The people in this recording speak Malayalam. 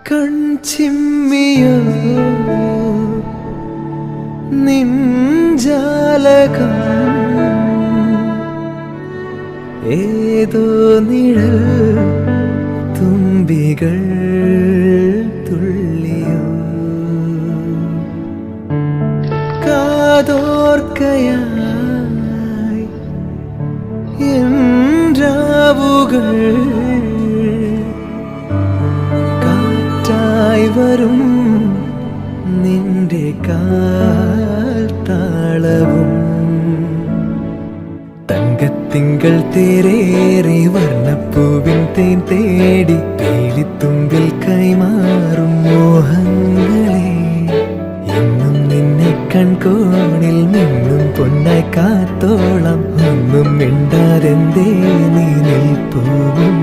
കൺചിമ്മിയോ നിൻജാലകം ഏതോ നിഴൽ തുമ്പികൾ തുള്ളിയോ കാതോർക്കയായി എൻ രാവുകൾ കാറ്റായി വരും നിന്റെ കാൽ താളവും തങ്കത്തിങ്കൾ തേരേറി വർണ്ണപ്പൂവിൻ തേൻ തേടി പേലിത്തുമ്പിൽ കൈമാറും മോഹങ്ങളെ എന്നും നിന്നെ കൺകോണിൽ നിന്നും പൊന്നായി കാത്തോളം ഒന്നും മിണ്ടാതെന്തേ നീ നിൽപ്പൂവിൽ